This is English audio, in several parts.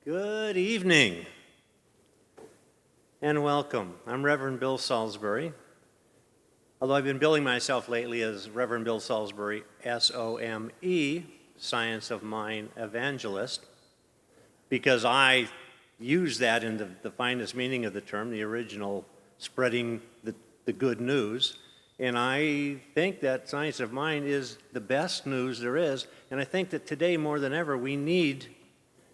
Good evening and welcome. I'm Reverend Bill Salisbury, although I've been billing myself lately as Reverend Bill Salisbury, S-O-M-E, Science of Mind Evangelist, because I use that in the finest meaning of the term, the original spreading the good news. And I think that Science of Mind is the best news there is, and I think that today more than ever we need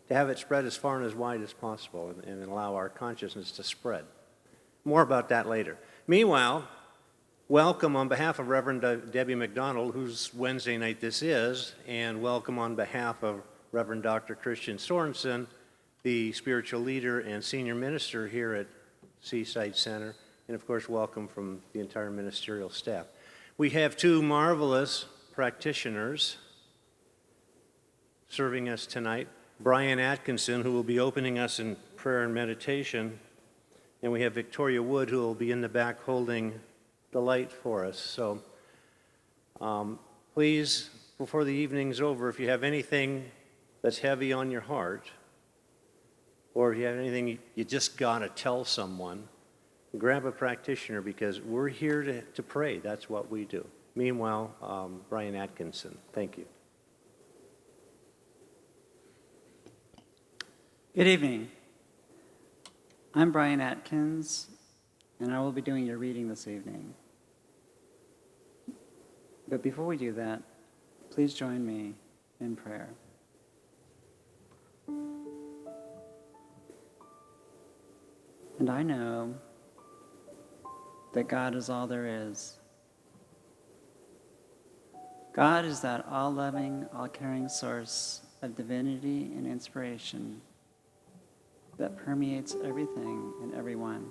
to have it spread as far and as wide as possible and allow our consciousness to spread. More about that later. Meanwhile, welcome on behalf of Reverend Debbie McDonald, whose Wednesday night this is, and welcome on behalf of Reverend Dr. Christian Sorensen, the spiritual leader and senior minister here at Seaside Center, and of course welcome from the entire ministerial staff. We have two marvelous practitioners serving us tonight. Brian Atkinson, who will be opening us in prayer and meditation, and we have Victoria Wood, who will be in the back holding the light for us. So please, before the evening's over, if you have anything that's heavy on your heart, or if you have anything you just got to tell someone, grab a practitioner, because we're here to pray. That's what we do. Meanwhile, Brian Atkinson, thank you. Good evening. I'm Brian Atkins, and I will be doing your reading this evening. But before we do that, please join me in prayer. And I know that God is all there is. God is that all-loving, all-caring source of divinity and inspiration that permeates everything and everyone.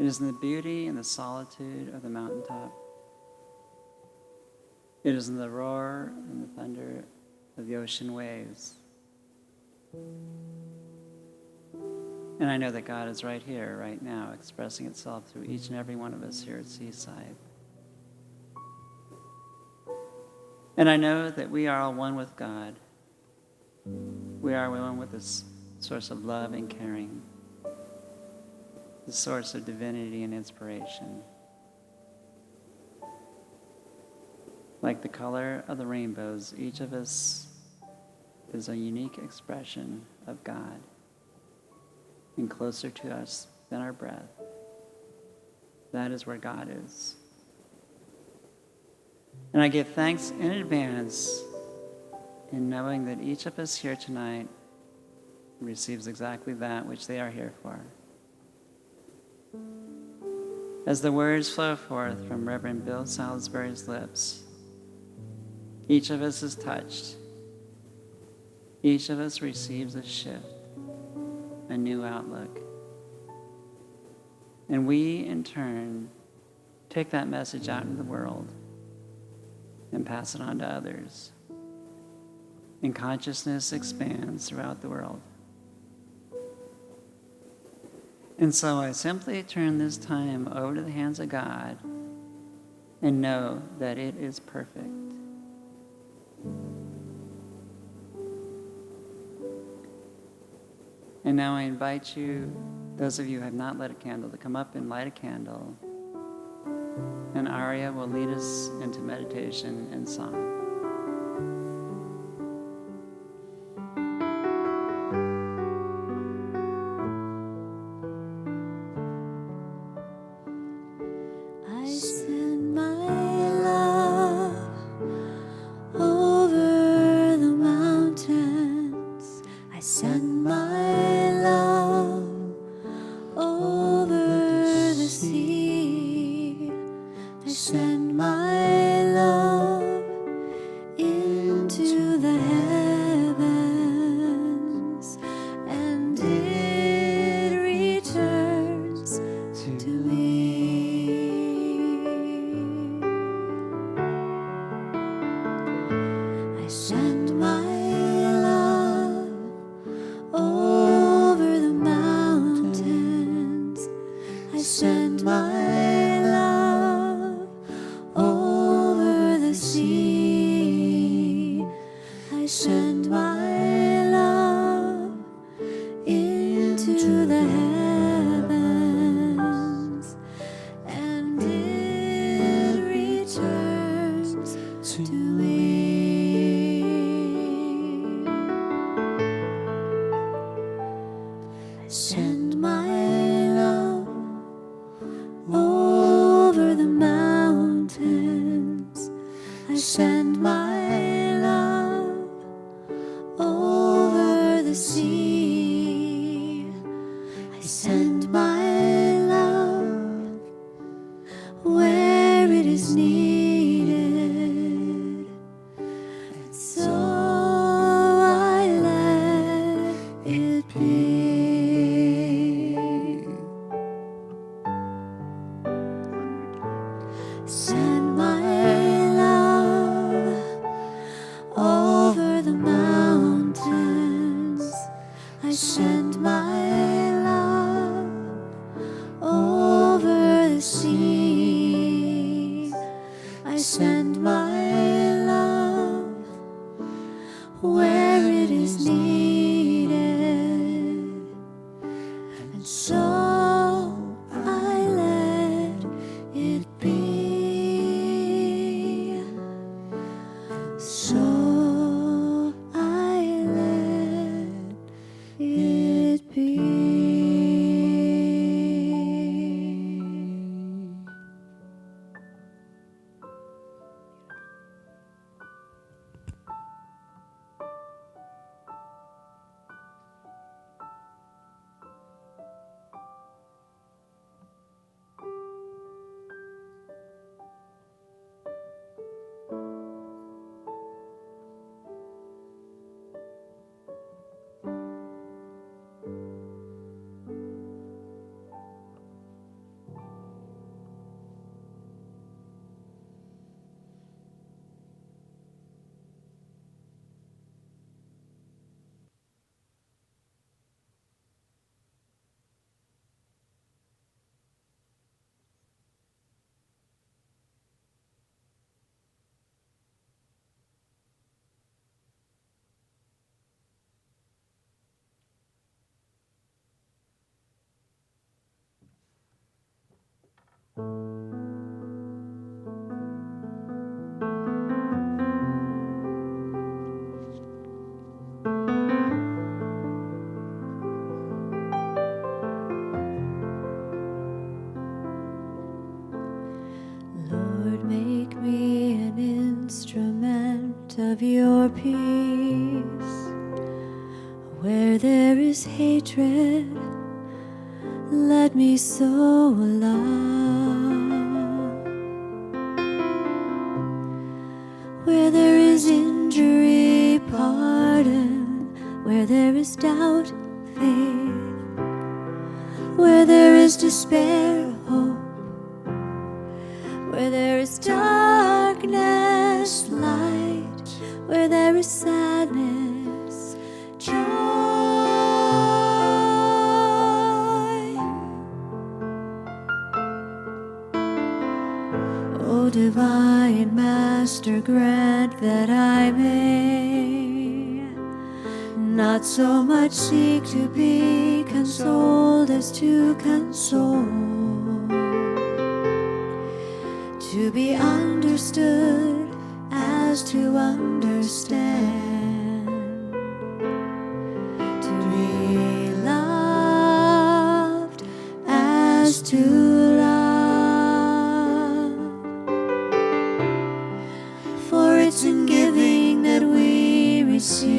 It is in the beauty and the solitude of the mountaintop. It is in the roar and the thunder of the ocean waves. And I know that God is right here, right now, expressing itself through each and every one of us here at Seaside. And I know that we are all one with God. We are one with this source of love and caring, the source of divinity and inspiration. Like the color of the rainbows, each of us is a unique expression of God, and closer to us than our breath. That is where God is. And I give thanks in advance in knowing that each of us here tonight receives exactly that which they are here for. As the words flow forth from Reverend Bill Salisbury's lips, each of us is touched. Each of us receives a shift, a new outlook. And we, in turn, take that message out into the world and pass it on to others. And consciousness expands throughout the world. And so I simply turn this time over to the hands of God and know that it is perfect. And now I invite you, those of you who have not lit a candle, to come up and light a candle. And Arya will lead us into meditation and song. Send my Send my love over the mountains. I send my love over the sea. I send my love where it is needed. And so I let it be. Send my love over the mountains. I send my love over the sea. I send my love where it is needed. And so I let it be. So I let it be. Lord, make me an instrument of your peace. Where there is hatred, let me sow love. Where there is injury, pardon. Where there is doubt, faith. Where there is despair, hope. Where there is darkness, light. Where there is sadness, joy. O divine Master, grant that I may not so much seek to be consoled as to console, to be understood as to understand, to be loved as to love. For it's in giving that we receive,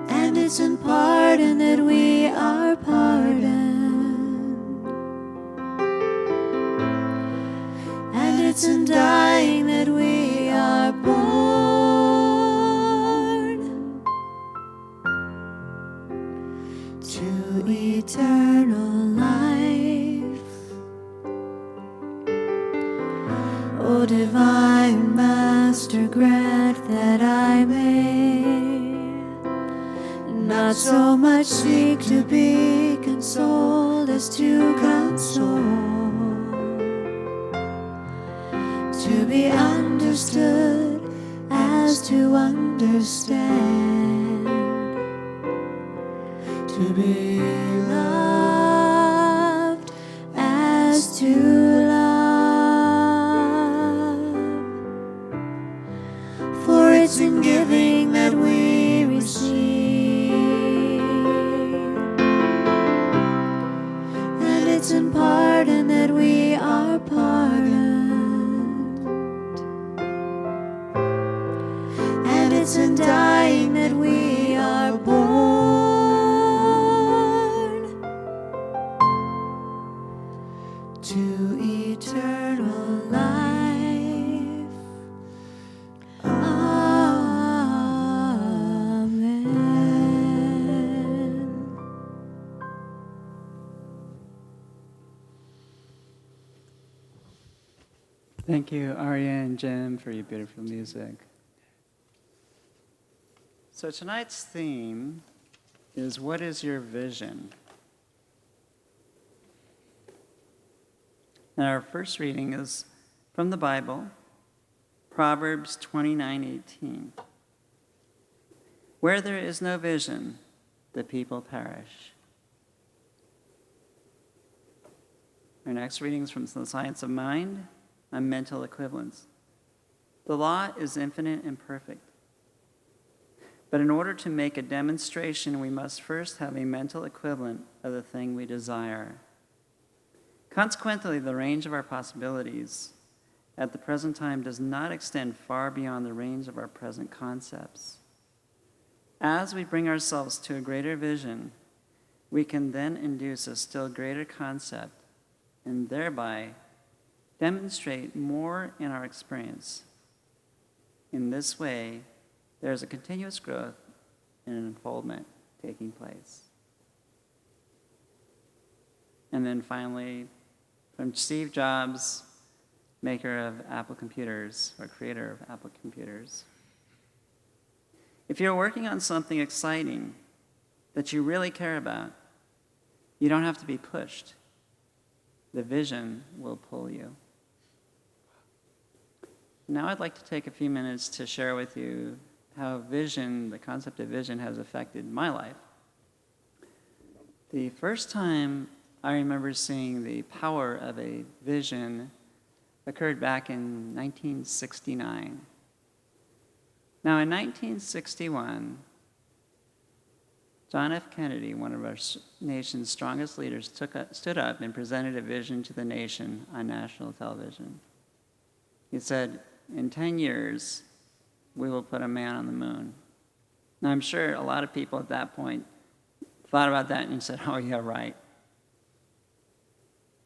and it's in pardon that we are pardoned. It's in dying that we are born to eternal life. O divine Master, grant that I may not so much seek to be consoled as to console, to be understood as to understand, to be loved as to love. lives and dying that we are born to eternal life. Amen. Thank you, Arya and Jim, for your beautiful music. So tonight's theme is, what is your vision? And our first reading is from the Bible, Proverbs 29:18. Where there is no vision, the people perish. Our next reading is from the Science of Mind on Mental Equivalence. The law is infinite and perfect. But in order to make a demonstration, we must first have a mental equivalent of the thing we desire. Consequently, the range of our possibilities at the present time does not extend far beyond the range of our present concepts. As we bring ourselves to a greater vision, we can then induce a still greater concept and thereby demonstrate more in our experience. In this way, there is a continuous growth and an unfoldment taking place. And then finally, from Steve Jobs, maker of Apple computers, or creator of Apple computers. If you're working on something exciting that you really care about, you don't have to be pushed. The vision will pull you. Now I'd like to take a few minutes to share with you how vision, the concept of vision, has affected my life. The first time I remember seeing the power of a vision occurred back in 1969. Now, in 1961, John F. Kennedy, one of our nation's strongest leaders, stood up and presented a vision to the nation on national television. He said, in 10 years, we will put a man on the moon. Now, I'm sure a lot of people at that point thought about that and said, oh, yeah, right.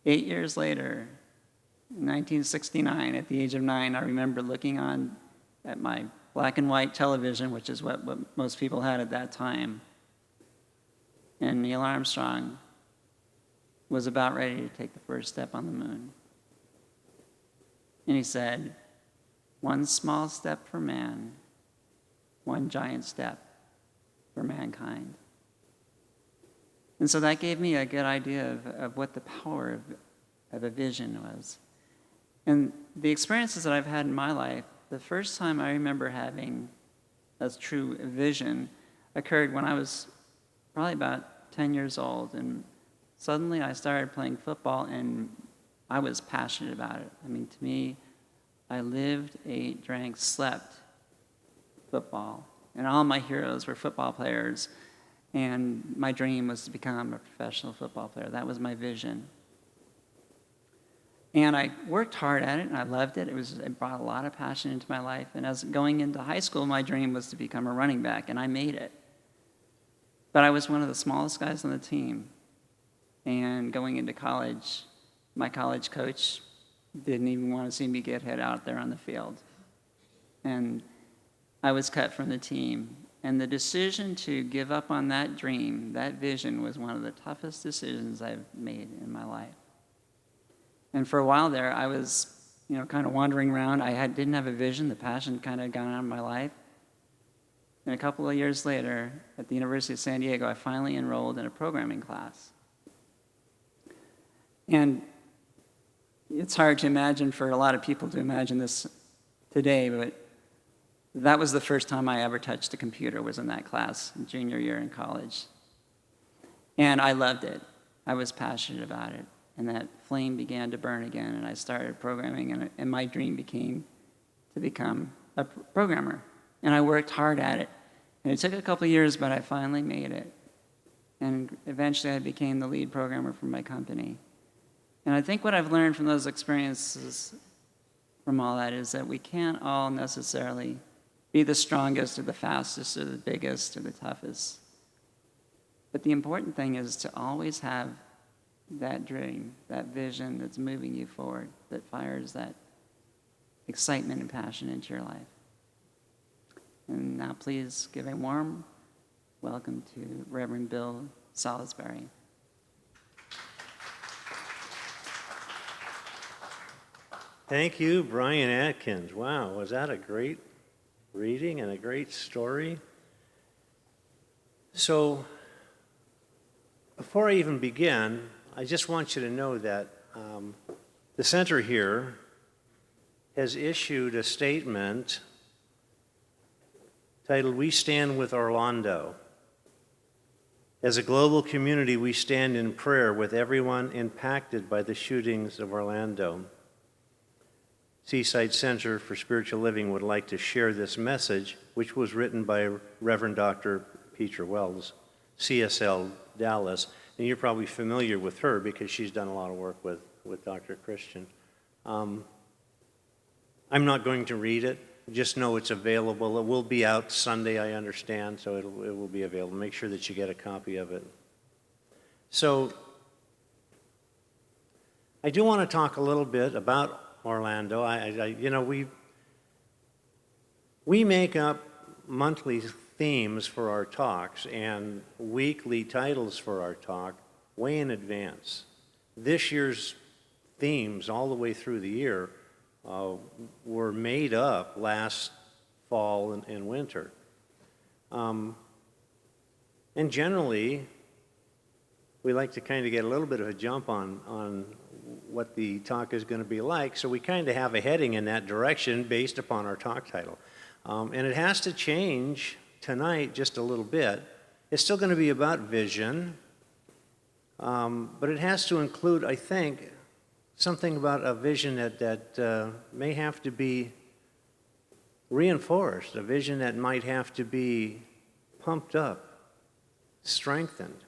8 years later, in 1969, at the age of 9, I remember looking on at my black and white television, which is what most people had at that time, and Neil Armstrong was about ready to take the first step on the moon. And he said, one small step for man, one giant step for mankind. And so that gave me a good idea of what the power of a vision was. And the experiences that I've had in my life, the first time I remember having a true vision occurred when I was probably about 10 years old. And suddenly I started playing football, and I was passionate about it. I mean, to me, I lived, ate, drank, slept football. And all my heroes were football players. And my dream was to become a professional football player. That was my vision. And I worked hard at it, and I loved it. It brought a lot of passion into my life. And as going into high school, my dream was to become a running back, and I made it. But I was one of the smallest guys on the team. And going into college, my college coach didn't even want to see me get hit out there on the field. And I was cut from the team. And the decision to give up on that dream, that vision, was one of the toughest decisions I've made in my life. And for a while there, I was, kind of wandering around. Didn't have a vision. The passion kind of gone out of my life. And a couple of years later, at the University of San Diego, I finally enrolled in a programming class. And it's hard to imagine for a lot of people to imagine this today, but that was the first time I ever touched a computer, was in that class, junior year in college. And I loved it. I was passionate about it. And that flame began to burn again, and I started programming, and my dream became to become a programmer. And I worked hard at it. And it took a couple of years, but I finally made it. And eventually I became the lead programmer for my company. And I think what I've learned from those experiences, from all that, is that we can't all necessarily be the strongest or the fastest or the biggest or the toughest. But the important thing is to always have that dream, that vision that's moving you forward, that fires that excitement and passion into your life. And now please give a warm welcome to Reverend Bill Salisbury. Thank you, Brian Atkins. Wow, was that a great reading and a great story? So, before I even begin, I just want you to know that the center here has issued a statement titled, "We Stand with Orlando." As a global community, we stand in prayer with everyone impacted by the shootings of Orlando. Seaside Center for Spiritual Living would like to share this message, which was written by Reverend Dr. Petra Wells, CSL Dallas. And you're probably familiar with her because she's done a lot of work with Dr. Christian. I'm not going to read it. Just know it's available. It will be out Sunday, I understand, so it will be available. Make sure that you get a copy of it. So I do want to talk a little bit about Orlando. We make up monthly themes for our talks and weekly titles for our talk way in advance. This year's themes all the way through the year were made up last fall and winter. And generally, we like to kind of get a little bit of a jump on what the talk is going to be like, so we kind of have a heading in that direction based upon our talk title. And it has to change tonight just a little bit. It's still going to be about vision, but it has to include, I think, something about a vision that may have to be reinforced, a vision that might have to be pumped up, strengthened.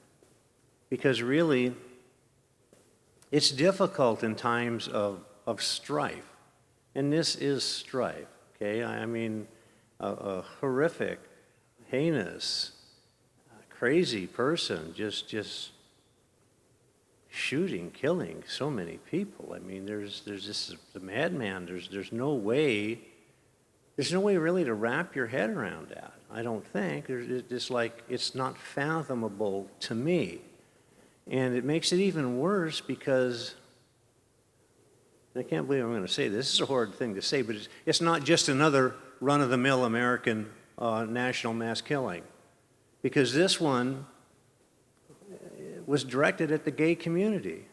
Because really, it's difficult in times of strife. And this is strife, okay? I mean, a horrific, heinous, crazy person just shooting, killing so many people. I mean, there's just the madman. There's no way really to wrap your head around that. I don't think. It's just like, it's not fathomable to me. And it makes it even worse because, I can't believe I'm going to say this. This is a horrid thing to say, but it's not just another run-of-the-mill American national mass killing. Because this one was directed at the gay community.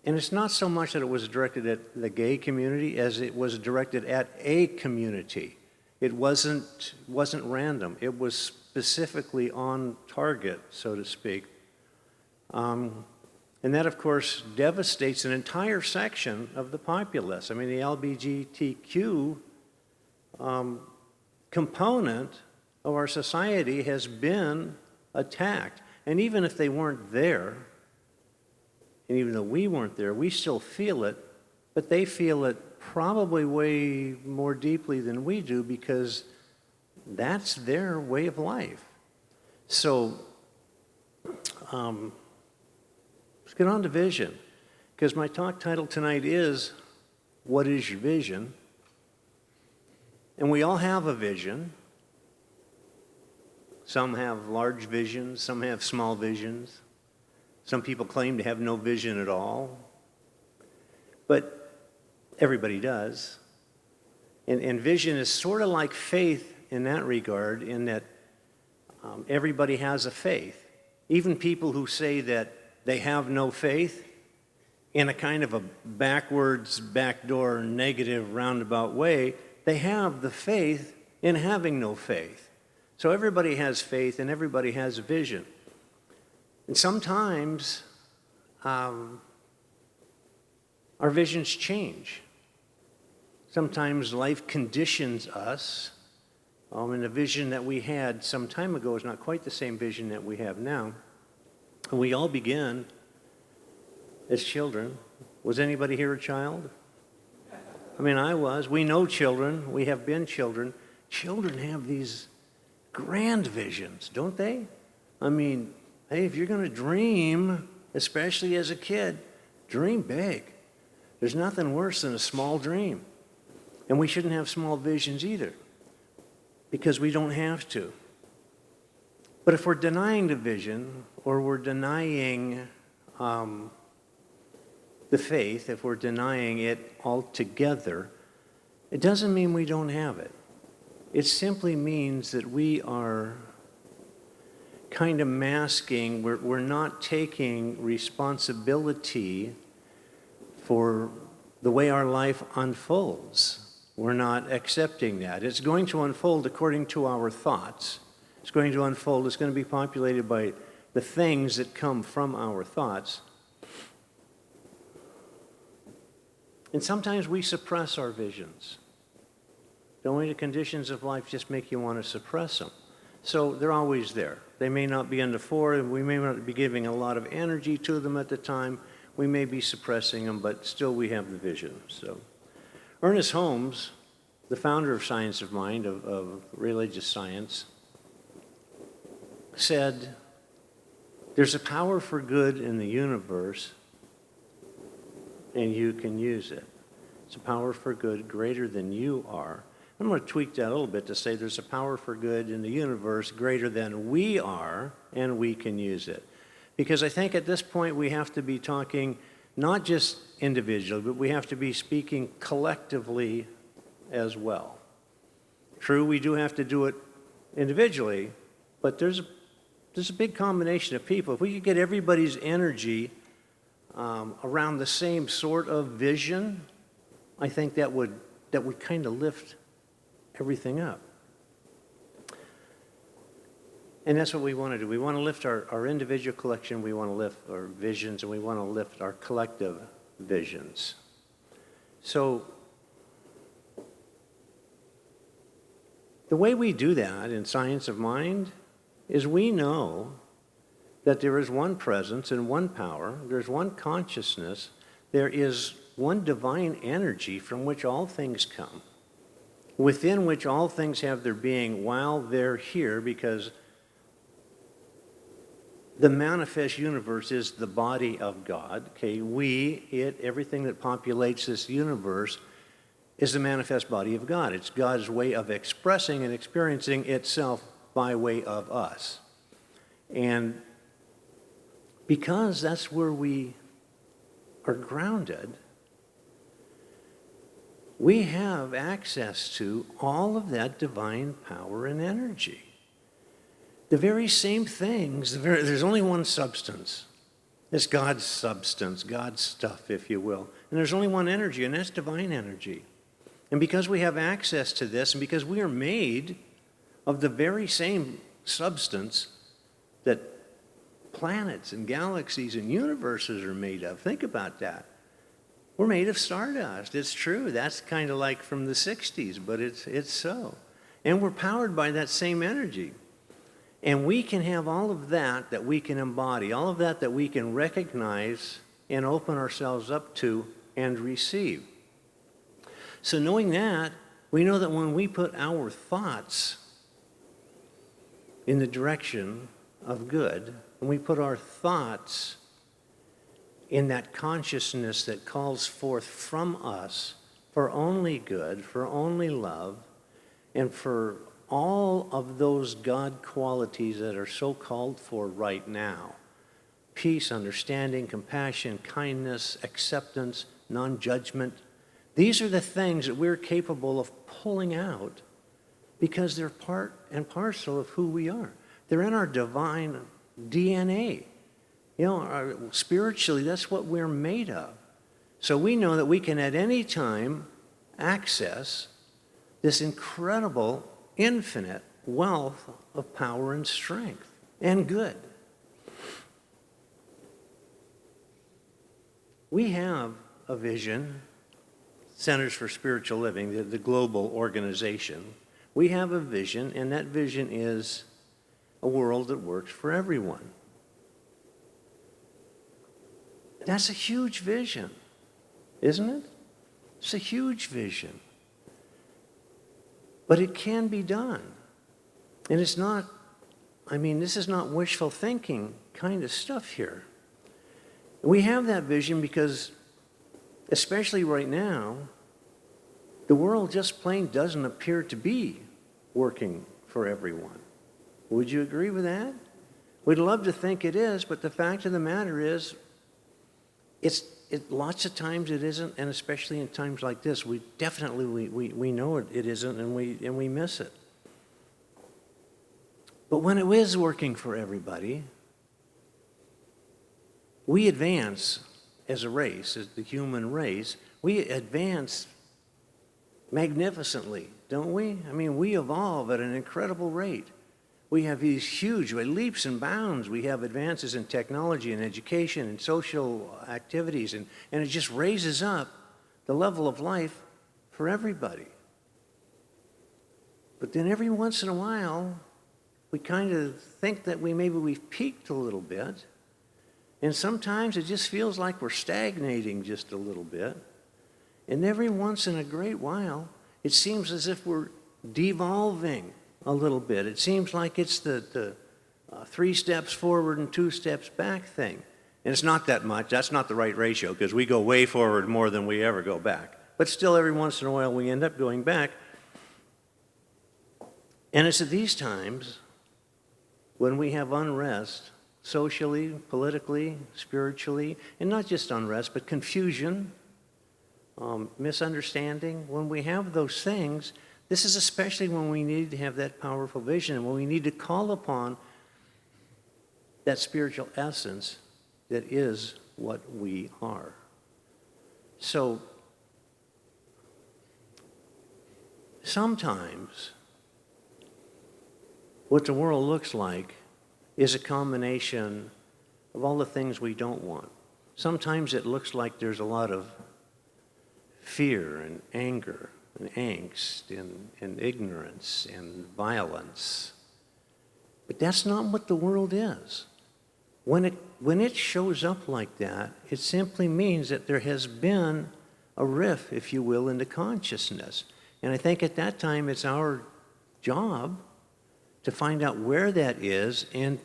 And it's not so much that it was directed at the gay community as it was directed at a community. It wasn't random. It was specifically on target, so to speak. And that, of course, devastates an entire section of the populace. I mean, the LGBTQ component of our society has been attacked. And even if they weren't there, and even though we weren't there, we still feel it, but they feel it probably way more deeply than we do because that's their way of life. So, let's get on to vision, because my talk title tonight is, What is Your Vision? And we all have a vision. Some have large visions, some have small visions. Some people claim to have no vision at all. But everybody does. And vision is sort of like faith in that regard, in that everybody has a faith. Even people who say that they have no faith, in a kind of a backwards, backdoor, negative, roundabout way, they have the faith in having no faith. So everybody has faith and everybody has a vision. And sometimes our visions change. Sometimes life conditions us, and the vision that we had some time ago is not quite the same vision that we have now. And we all begin as children. Was anybody here a child? I mean, I was. We know children. We have been children. children have these grand visions, don't they? I mean, hey, if you're going to dream, especially as a kid, dream big. There's nothing worse than a small dream. And we shouldn't have small visions either, because we don't have to. But if we're denying the vision, or we're denying the faith, if we're denying it altogether, it doesn't mean we don't have it. It simply means that we are kind of masking, we're not taking responsibility for the way our life unfolds. We're not accepting that. It's going to unfold according to our thoughts. It's going to unfold, it's going to be populated by the things that come from our thoughts. And sometimes we suppress our visions. Don't we? The conditions of life just make you want to suppress them. So they're always there. They may not be on the fore, and we may not be giving a lot of energy to them at the time. We may be suppressing them, but still we have the vision. So Ernest Holmes, the founder of Science of Mind, of religious science, said, there's a power for good in the universe, and you can use it. It's a power for good greater than you are. I'm going to tweak that a little bit to say there's a power for good in the universe greater than we are, and we can use it. Because I think at this point we have to be talking not just individually, but we have to be speaking collectively as well. True, we do have to do it individually, but there's a big combination of people. If we could get everybody's energy around the same sort of vision, I think that would kind of lift everything up. And that's what we want to do. We want to lift our individual collection, we want to lift our visions, and we want to lift our collective visions. So the way we do that in Science of Mind is we know that there is one presence and one power, there's one consciousness, there is one divine energy from which all things come, within which all things have their being while they're here, because the manifest universe is the body of God. Okay, everything that populates this universe is the manifest body of God. It's God's way of expressing and experiencing itself by way of us. And because that's where we are grounded, we have access to all of that divine power and energy. The very same things, there's only one substance. It's God's substance, God's stuff, if you will. And there's only one energy, and that's divine energy. And because we have access to this, and because we are made of the very same substance that planets and galaxies and universes are made of, think about that. We're made of stardust. It's true. That's kind of like from the 60s, but it's so. And we're powered by that same energy. And we can have all of that we can embody, all of that we can recognize and open ourselves up to and receive. So knowing that, we know that when we put our thoughts in the direction of good, when we put our thoughts in that consciousness that calls forth from us for only good, for only love, and for all of those God qualities that are so called for right now. Peace, understanding, compassion, kindness, acceptance, non-judgment. These are the things that we're capable of pulling out because they're part and parcel of who we are. They're in our divine DNA. You know, spiritually, that's what we're made of. So we know that we can at any time access this incredible, infinite wealth of power and strength and good. We have a vision, Centers for Spiritual Living, the global organization. We have a vision, and that vision is a world that works for everyone. That's a huge vision, isn't it? It's a huge vision. But it can be done. And it's not, this is not wishful thinking kind of stuff here. We have that vision because, especially right now, the world just plain doesn't appear to be working for everyone. Would you agree with that? We'd love to think it is, but the fact of the matter is, lots of times it isn't, and especially in times like this, we know it isn't, and we miss it. But when it is working for everybody, we advance as a race, as the human race. We advance magnificently, don't we? We evolve at an incredible rate. We have these huge leaps and bounds. We have advances in technology and education and social activities, and it just raises up the level of life for everybody. But then every once in a while, we kind of think that we've peaked a little bit, and sometimes it just feels like we're stagnating just a little bit. And every once in a great while, it seems as if we're devolving a little bit. It seems like it's the 3 steps forward and 2 steps back thing. And it's not that much. That's not the right ratio, because we go way forward more than we ever go back. But still, every once in a while, we end up going back. And it's at these times when we have unrest, socially, politically, spiritually, and not just unrest, but confusion, misunderstanding. When we have those things, this is especially when we need to have that powerful vision, and when we need to call upon that spiritual essence that is what we are. So, sometimes what the world looks like is a combination of all the things we don't want. Sometimes it looks like there's a lot of fear and anger and angst and ignorance and violence. But that's not what the world is. When it shows up like that, it simply means that there has been a rift, if you will, into consciousness. And I think at that time it's our job to find out where that is and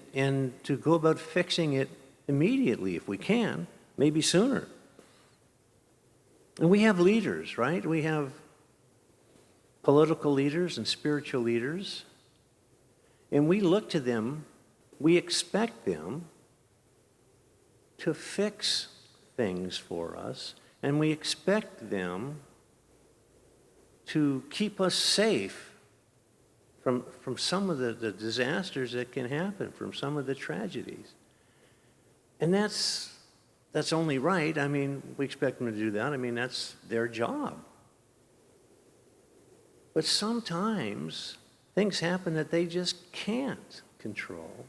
to go about fixing it immediately if we can, maybe sooner. And we have leaders, right? We have political leaders and spiritual leaders, and we look to them, we expect them to fix things for us, and we expect them to keep us safe from some of the disasters that can happen, from some of the tragedies. And that's only right. We expect them to do that. That's their job. But sometimes things happen that they just can't control,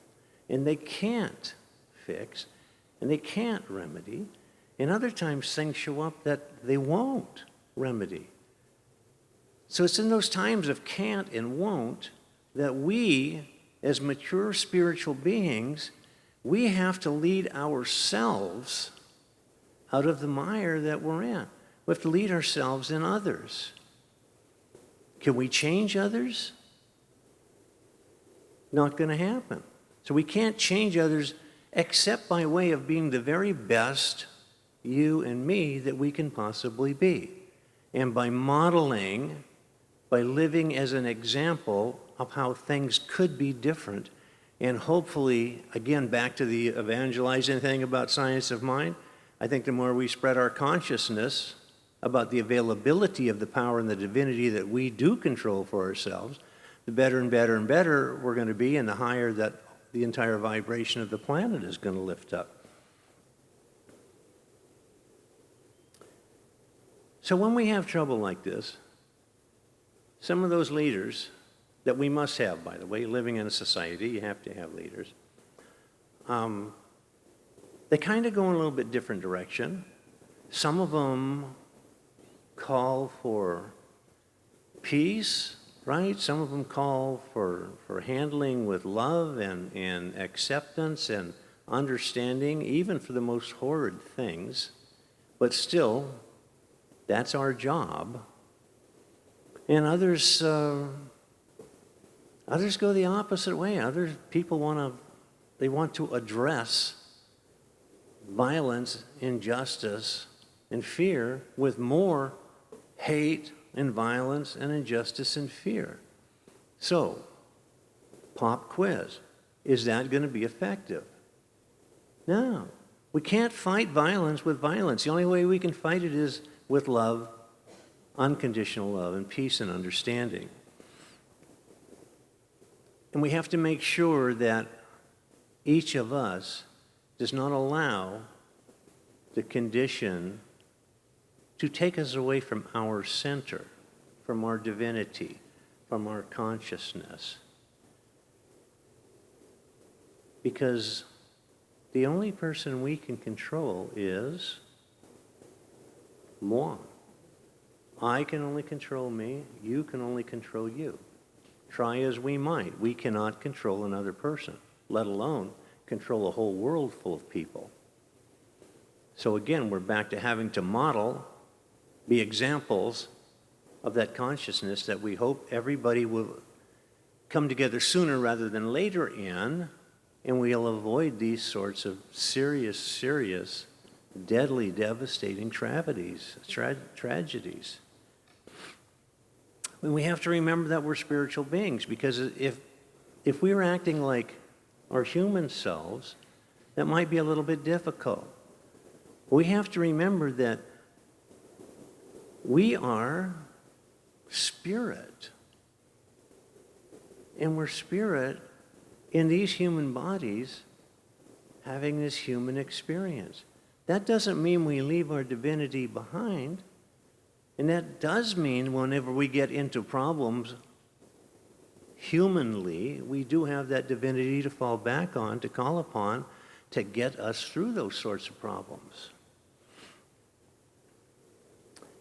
and they can't fix, and they can't remedy. And other times things show up that they won't remedy. So it's in those times of can't and won't that we, as mature spiritual beings, we have to lead ourselves out of the mire that we're in. We have to lead ourselves and others. Can we change others? Not going to happen. So we can't change others except by way of being the very best you and me that we can possibly be. And by modeling, by living as an example of how things could be different. And hopefully, again, back to the evangelizing thing about science of mind, I think the more we spread our consciousness about the availability of the power and the divinity that we do control for ourselves, the better and better and better we're going to be, and the higher that the entire vibration of the planet is going to lift up. So when we have trouble like this, some of those leaders that we must have, by the way, living in a society, you have to have leaders, they kind of go in a little bit different direction. Some of them call for peace, right? Some of them call for handling with love and acceptance and understanding, even for the most horrid things. But still, that's our job. And others go the opposite way. Other people want to address violence, injustice, and fear with more hate and violence and injustice and fear. So, pop quiz. Is that going to be effective? No. We can't fight violence with violence. The only way we can fight it is with love, unconditional love, and peace and understanding. And we have to make sure that each of us does not allow the condition to take us away from our center, from our divinity, from our consciousness. Because the only person we can control is moi. I can only control me. You can only control you. Try as we might, we cannot control another person, let alone control a whole world full of people. So again, we're back to having to model, be examples of that consciousness that we hope everybody will come together sooner rather than later in, and we'll avoid these sorts of serious, deadly, devastating tragedies. And we have to remember that we're spiritual beings, because if we were acting like our human selves, that might be a little bit difficult. We have to remember that we are spirit. And we're spirit in these human bodies having this human experience. That doesn't mean we leave our divinity behind. And that does mean whenever we get into problems humanly, we do have that divinity to fall back on, to call upon, to get us through those sorts of problems.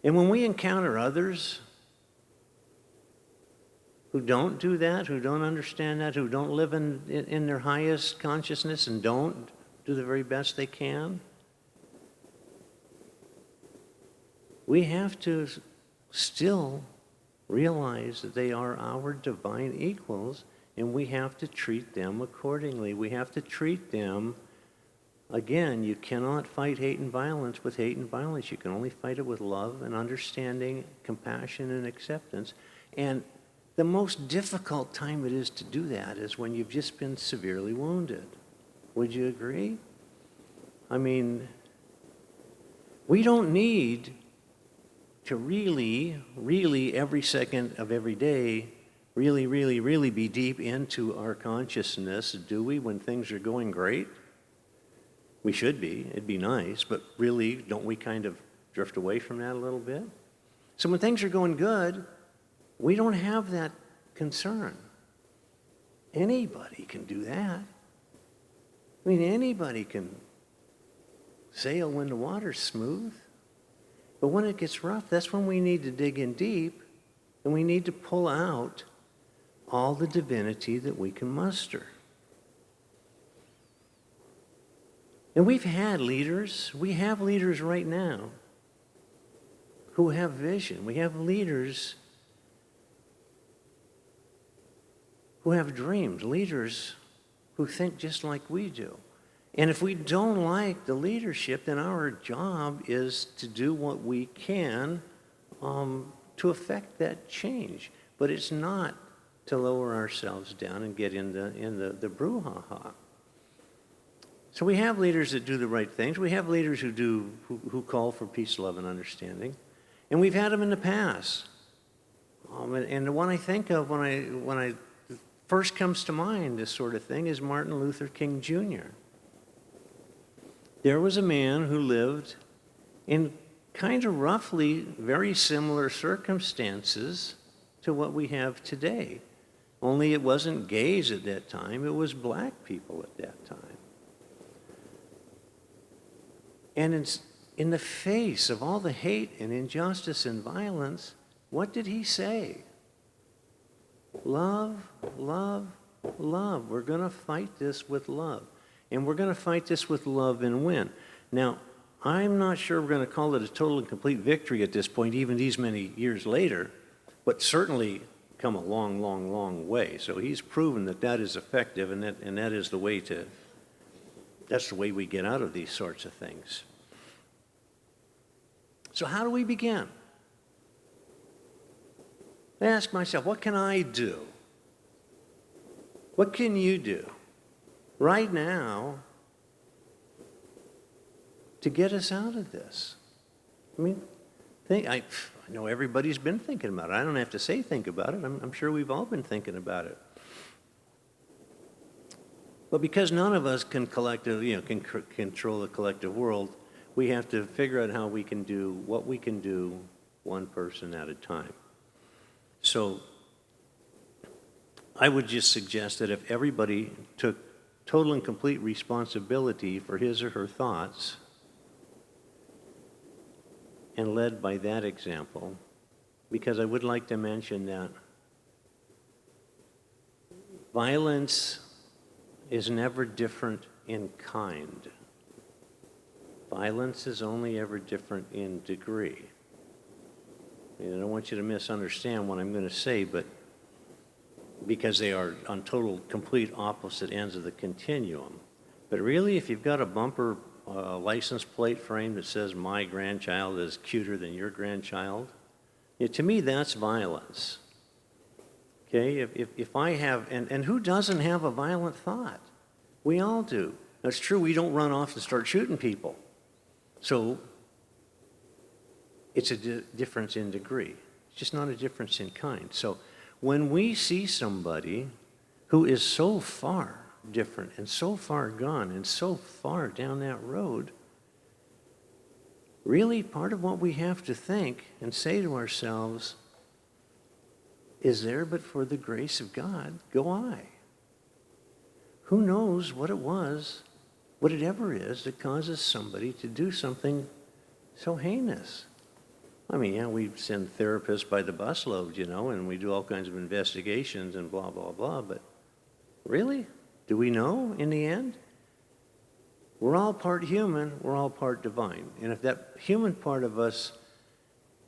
And when we encounter others who don't do that, who don't understand that, who don't live in their highest consciousness and don't do the very best they can, we have to still realize that they are our divine equals, and we have to treat them accordingly. We have to treat them, again, you cannot fight hate and violence with hate and violence. You can only fight it with love and understanding, compassion and acceptance. And the most difficult time it is to do that is when you've just been severely wounded. Would you agree? I mean, we don't need to really every second of every day really be deep into our consciousness, do we, when things are going great? We should be. It'd be nice, but really, don't we kind of drift away from that a little bit? So when things are going good, we don't have that concern. Anybody can do that. I mean, anybody can sail when the water's smooth. But when it gets rough, that's when we need to dig in deep, and we need to pull out all the divinity that we can muster. And we've had leaders, we have leaders right now who have vision. We have leaders who have dreams, leaders who think just like we do. And if we don't like the leadership, then our job is to do what we can to affect that change. But it's not to lower ourselves down and get in the brouhaha. So we have leaders that do the right things. We have leaders who call for peace, love, and understanding. And we've had them in the past. And the one I think of when I first comes to mind, this sort of thing, is Martin Luther King Jr. There was a man who lived in kind of roughly very similar circumstances to what we have today. Only it wasn't gays at that time, it was black people at that time. And in the face of all the hate and injustice and violence, what did he say? Love, love, love. We're going to fight this with love. And we're going to fight this with love and win. Now, I'm not sure we're going to call it a total and complete victory at this point, even these many years later. but certainly come a long, long, long way. So he's proven that that is effective, and that is the way to, that's the way we get out of these sorts of things. So how do we begin? I ask myself, what can I do? What can you do right now to get us out of this? I mean, I know everybody's been thinking about it. I don't have to say think about it. I'm sure we've all been thinking about it. But because none of us can control the collective world, we have to figure out how we can do what we can do one person at a time. So I would just suggest that if everybody took total and complete responsibility for his or her thoughts and led by that example, because I would like to mention that violence is never different in kind. Violence is only ever different in degree. And I don't want you to misunderstand what I'm going to say, but because they are on total, complete opposite ends of the continuum. But really, if you've got a bumper license plate frame that says, my grandchild is cuter than your grandchild, to me, that's violence. Okay, if I have, and who doesn't have a violent thought? We all do. That's true, we don't run off and start shooting people. So it's a difference in degree. It's just not a difference in kind. So when we see somebody who is so far different and so far gone and so far down that road, really part of what we have to think and say to ourselves is, there but for the grace of God go I. Who knows what it was, what it ever is that causes somebody to do something so heinous. I mean, yeah, we send therapists by the busload, and we do all kinds of investigations and blah, blah, blah, but really? Do we know in the end? We're all part human, we're all part divine. And if that human part of us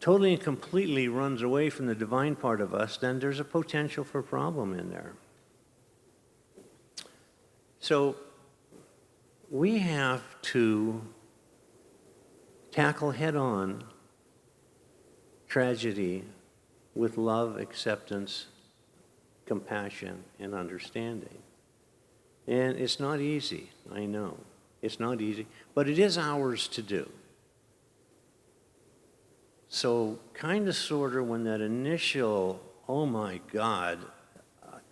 totally and completely runs away from the divine part of us, then there's a potential for problem in there. So we have to tackle head-on tragedy with love, acceptance, compassion, and understanding. And it's not easy, I know. It's not easy, but it is ours to do. So kind of, sort of, when that initial, oh my God,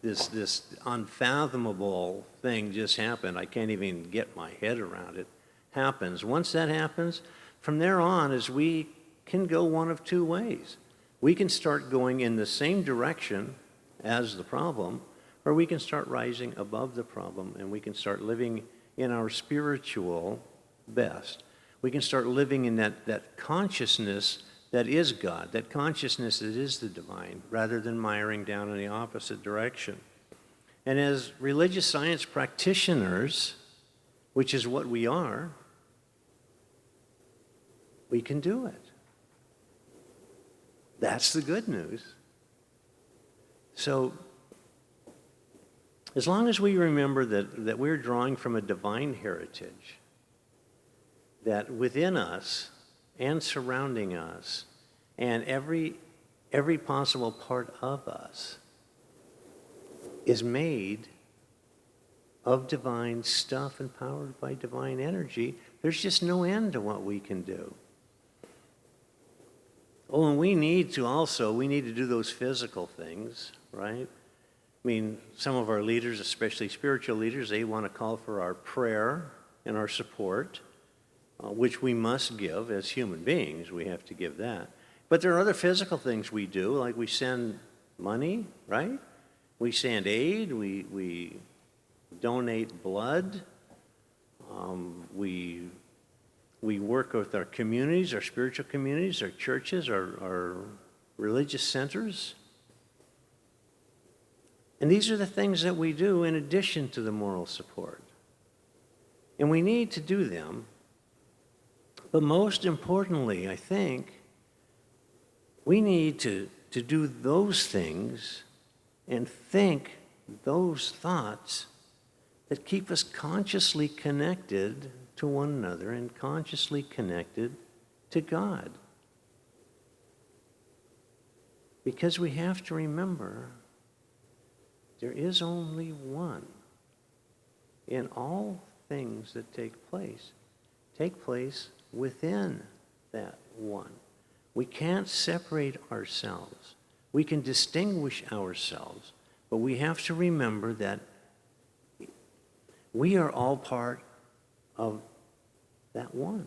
this unfathomable thing just happened, I can't even get my head around it, happens. Once that happens, from there on, as we can go one of two ways. We can start going in the same direction as the problem, or we can start rising above the problem, and we can start living in our spiritual best. We can start living in that consciousness that is God, that consciousness that is the divine, rather than miring down in the opposite direction. And as religious science practitioners, which is what we are, we can do it. That's the good news. So, as long as we remember that we're drawing from a divine heritage, that within us and surrounding us and every possible part of us is made of divine stuff and powered by divine energy, there's just no end to what we can do. Oh, and we need to do those physical things, right? I mean, some of our leaders, especially spiritual leaders, they want to call for our prayer and our support, which we must give as human beings. We have to give that. But there are other physical things we do, like we send money, right? We send aid, we donate blood, we work with our communities, our spiritual communities, our churches, our religious centers. And these are the things that we do in addition to the moral support. And we need to do them. But most importantly, I think, we need to to do those things and think those thoughts that keep us consciously connected to one another and consciously connected to God. Because we have to remember there is only one. And all things that take place within that one. We can't separate ourselves. We can distinguish ourselves, but we have to remember that we are all part of that one.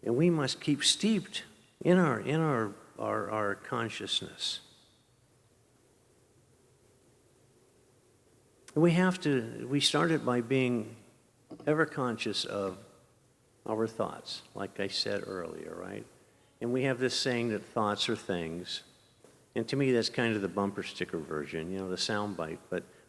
And we must keep steeped in our consciousness. We start it by being ever conscious of our thoughts, like I said earlier, right? And we have this saying that thoughts are things. And to me, that's kind of the bumper sticker version, the soundbite.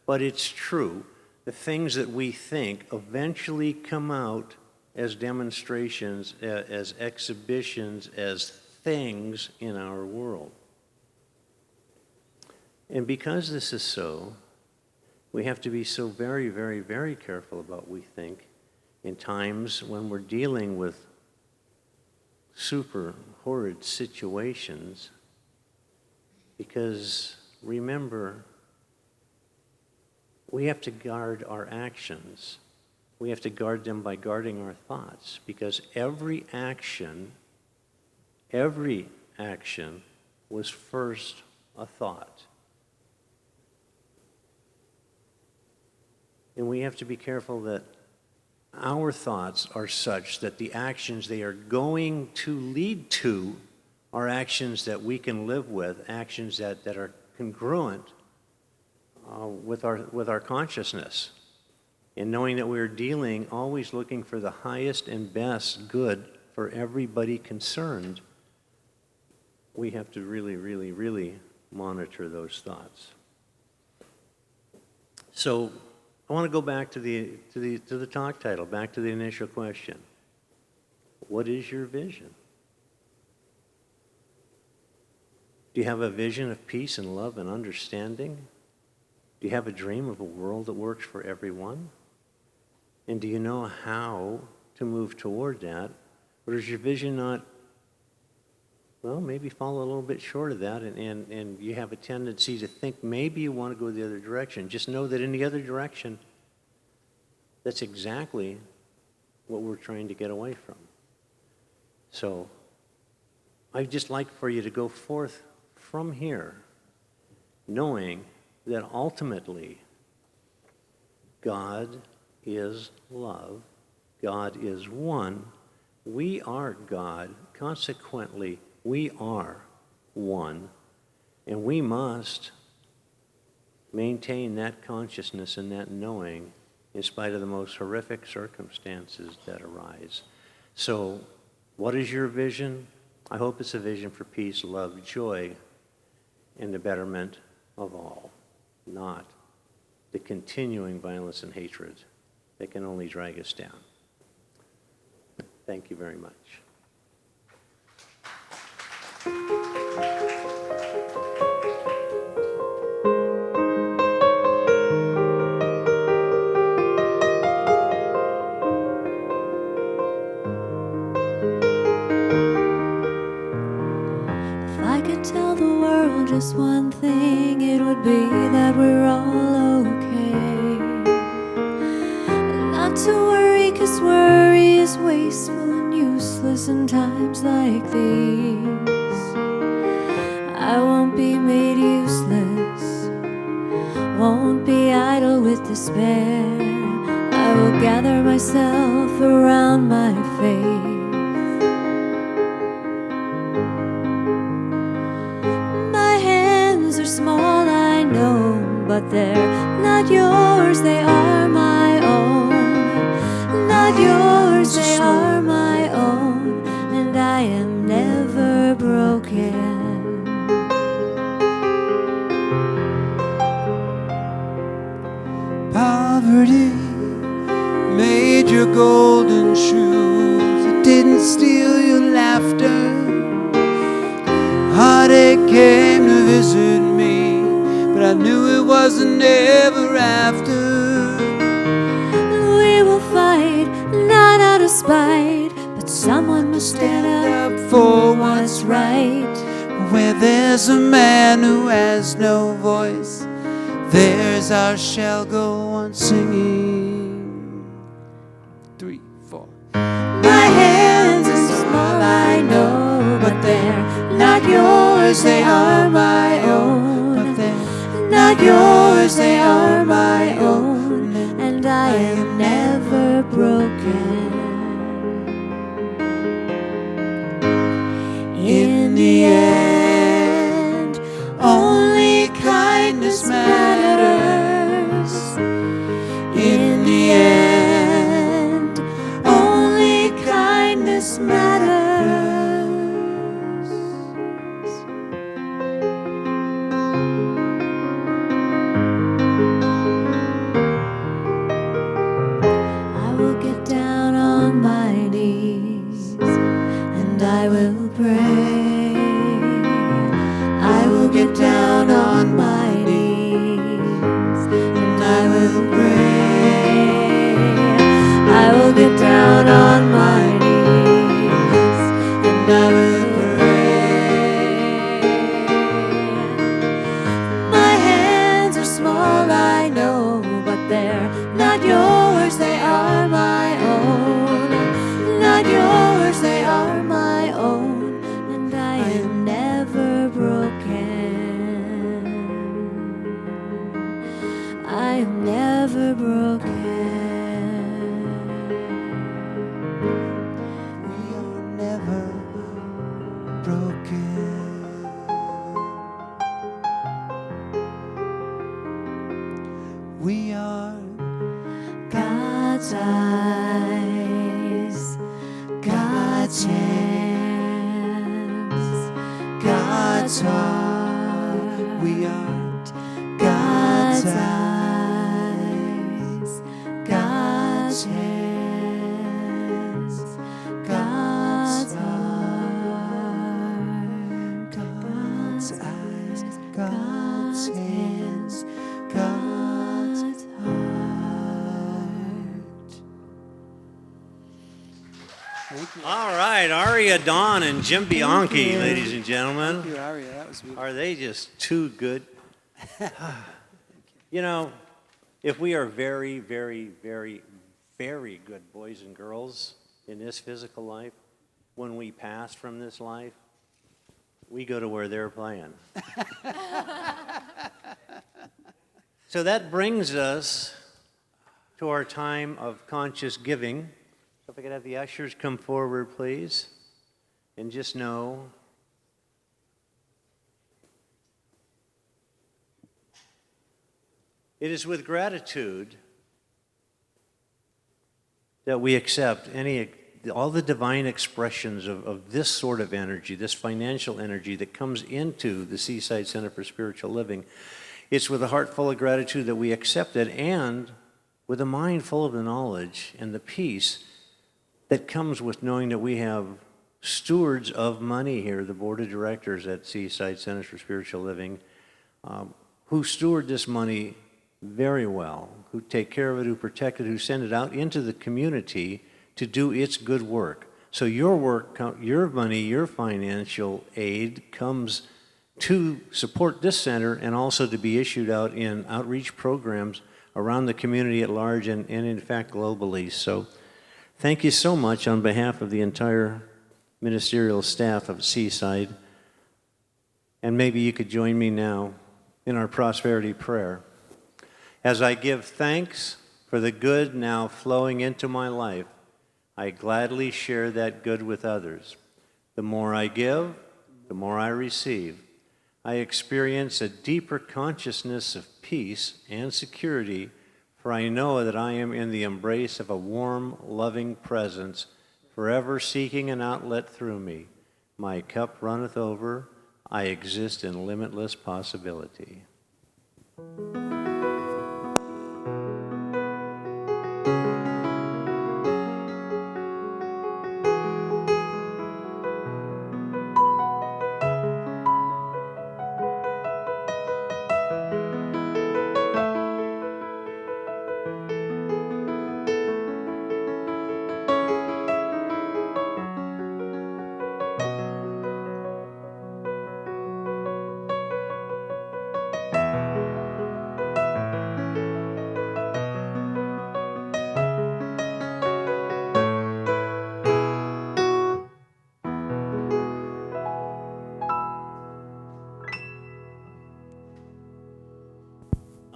But it's true. The things that we think eventually come out as demonstrations, as exhibitions, as things in our world. And because this is so, we have to be so very, very, very careful about what we think in times when we're dealing with super horrid situations. Because remember, we have to guard our actions. We have to guard them by guarding our thoughts. Because every action was first a thought. And we have to be careful that our thoughts are such that the actions they are going to lead to are actions that we can live with, actions that are congruent with our consciousness. And knowing that we're always looking for the highest and best good for everybody concerned, we have to really, really, really monitor those thoughts. So I want to go back to the talk title, back to the initial question. What is your vision? Do you have a vision of peace and love and understanding? Do you have a dream of a world that works for everyone? And do you know how to move toward that? Or does your vision not, maybe fall a little bit short of that, and you have a tendency to think maybe you want to go the other direction. Just know that in the other direction, that's exactly what we're trying to get away from. So I'd just like for you to go forth from here, knowing that ultimately God is love, God is one, we are God, consequently we are one, and we must maintain that consciousness and that knowing in spite of the most horrific circumstances that arise. So, what is your vision? I hope it's a vision for peace, love, joy, and the betterment of all, not the continuing violence and hatred that can only drag us down. Thank you very much. If I could tell the world just one thing, it would be that we're all okay. Not to worry, 'cause worry is wasteful and useless in times like these. I won't be made useless, won't be idle with despair. I will gather myself around my faith. My hands are small, I know, but they're not yours, they are my own. Not yours, they are my own, and I am never broken. Poverty made your golden shoes. It didn't steal your laughter. Heartache came scissored me, but I knew it wasn't ever after. We will fight, not out of spite, but someone must stand up for what's right. Where there's a man who has no voice, there's our shall go on singing. 3, 4. My hands are small, I know, but they're not yours, they are my own. But they're Not yours, they are my own, and I am never broken. In the end, only kindness matters. In the end, only kindness matters. I will get down on my knees and I will pray. I will get down on my knees and I will pray. I will get down on my knees and I will pray. My hands are small, I know, but they're not yours, they are my own. Not yours, they are my own, and I am never broken. I am never broken. we are never broken. We are God's eyes, God's hands, God's heart. we are God's eyes, God's hands, God's heart. God's eyes, God's hands, God's heart. All right, Aria Dawn and Jim Bianchi, ladies and gentlemen. Thank you, Aria. That was beautiful. Are they just too good? You know, if we are very, very, very, very good boys and girls in this physical life, when we pass from this life, we go to where they're playing. So that brings us to our time of conscious giving. So if I could have the ushers come forward, please. And just know it is with gratitude that we accept all the divine expressions of this sort of energy, this financial energy that comes into the Seaside Center for Spiritual Living. It's with a heart full of gratitude that we accept it, and with a mind full of the knowledge and the peace that comes with knowing that we have stewards of money here, the board of directors at Seaside Center for Spiritual Living, who steward this money very well, who take care of it, who protect it, who send it out into the community to do its good work. So your work, your money, your financial aid comes to support this center and also to be issued out in outreach programs around the community at large and in fact globally. So thank you so much on behalf of the entire ministerial staff of Seaside. And maybe you could join me now in our prosperity prayer. As I give thanks for the good now flowing into my life, I gladly share that good with others. The more I give, the more I receive. I experience a deeper consciousness of peace and security, for I know that I am in the embrace of a warm, loving presence, forever seeking an outlet through me. My cup runneth over. I exist in limitless possibility.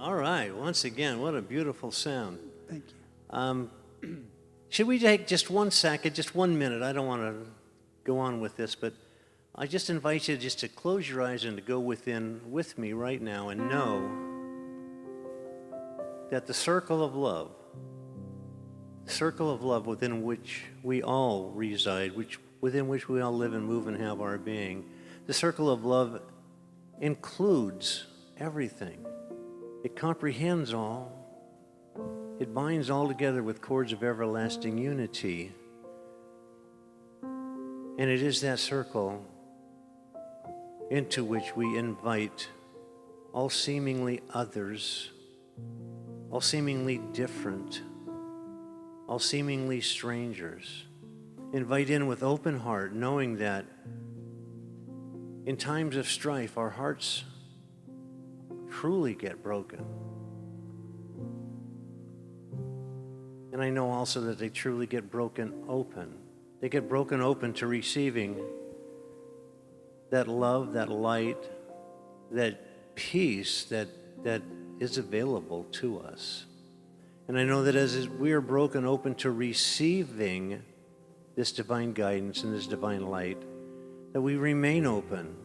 All right, once again, what a beautiful sound. Thank you. Should we take just 1 second, just 1 minute? I don't want to go on with this, but I just invite you just to close your eyes and to go within with me right now and know that the circle of love within which we all reside, within which we all live and move and have our being, the circle of love includes everything. It comprehends all. It binds all together with cords of everlasting unity. And it is that circle into which we invite all seemingly others, all seemingly different, all seemingly strangers. Invite in with open heart, knowing that in times of strife, our hearts truly get broken. And I know also that they truly get broken open. They get broken open to receiving that love, that light, that peace that is available to us. And I know that as we are broken open to receiving this divine guidance and this divine light, that we remain open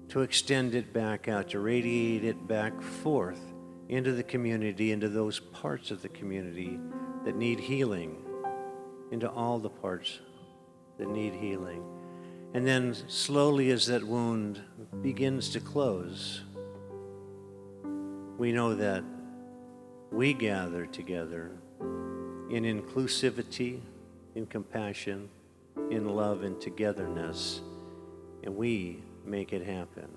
to extend it back out, to radiate it back forth into the community, into those parts of the community that need healing, into all the parts that need healing. And then slowly as that wound begins to close, we know that we gather together in inclusivity, in compassion, in love and togetherness, and we make it happen.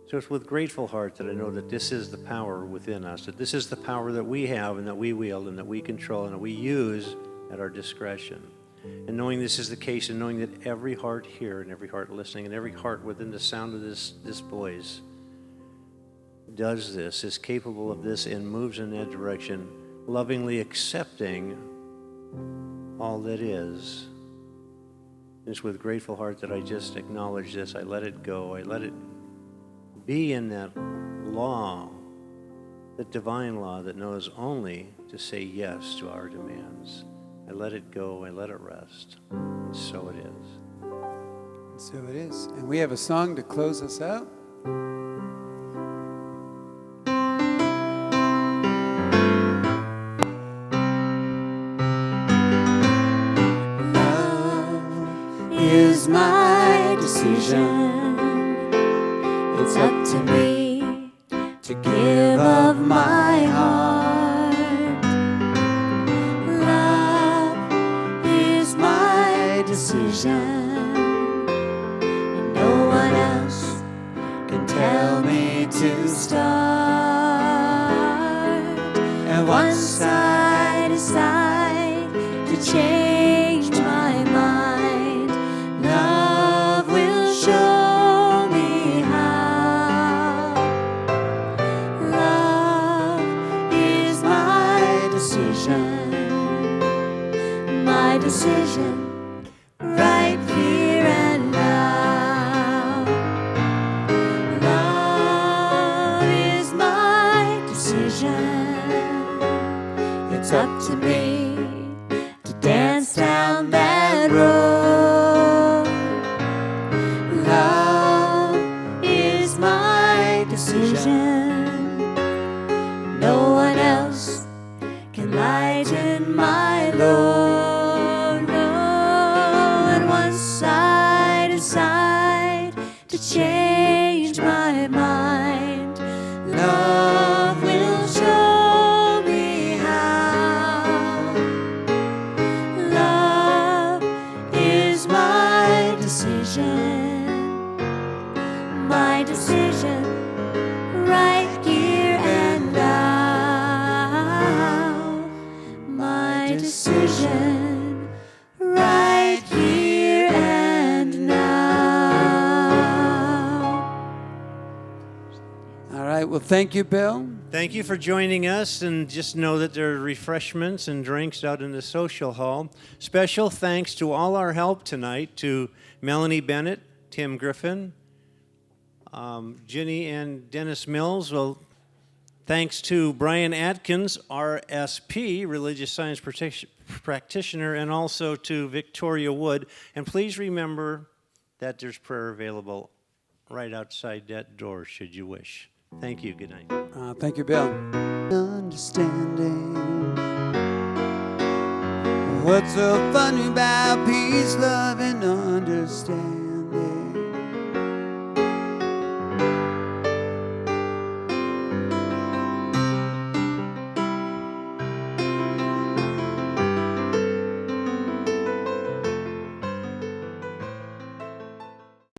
So it's with grateful heart that I know that this is the power within us, that this is the power that we have and that we wield and that we control and that we use at our discretion. And knowing this is the case and knowing that every heart here and every heart listening and every heart within the sound of this voice does this, is capable of this and moves in that direction, lovingly accepting all that is. It's with grateful heart that I just acknowledge this. I let it go. I let it be in that law, that divine law that knows only to say yes to our demands. I let it go. I let it rest. And so it is. So it is. And we have a song to close us out. Is my decision. It's up to me to give of my heart. Love is my decision, and no one else can tell me to start. And once I decide to change my mind, love will show me how. Love is my decision, right here and now. Love is my decision. It's up to me to dance down that road. Love is my decision. No one else can lighten my load. No, and once I decide to change my mind, love will show me how. Love is my decision, right here and now. My decision, right here and now. All right. Well, thank you, Bill. Thank you for joining us, and just know that there are refreshments and drinks out in the social hall. Special thanks to all our help tonight, to Melanie Bennett, Tim Griffin, Ginny and Dennis Mills. Well, Thanks to Brian Atkins, RSP, Religious Science Practitioner, and also to Victoria Wood. And please remember that there's prayer available right outside that door should you wish. Thank you. Good night. Thank you, Bill. Understanding. What's so funny about peace, love, and understanding?